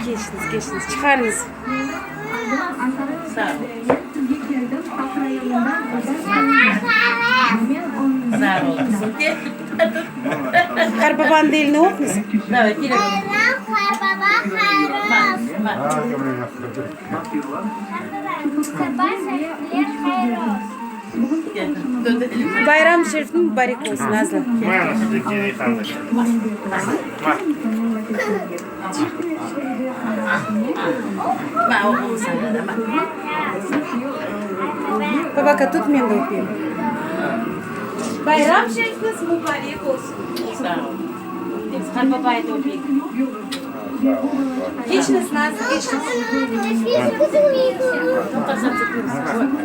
Geçtiniz. Çıkarınız. Sağ ol. Sağ ol kızım. Gel. Karbaban dilini oku musun? Evet, yine. Gel. Döndürelim. Bayram şerifin mübarek olsun Nazlı. Ben o sana da bak. Babaka tutmayın da okuyayım. Bayram şerifiniz mübarek olsun. Sağ ol. Karbabaya da okuyayım. Geçiniz Nazlı, geçiniz. Çok da satıyorsun.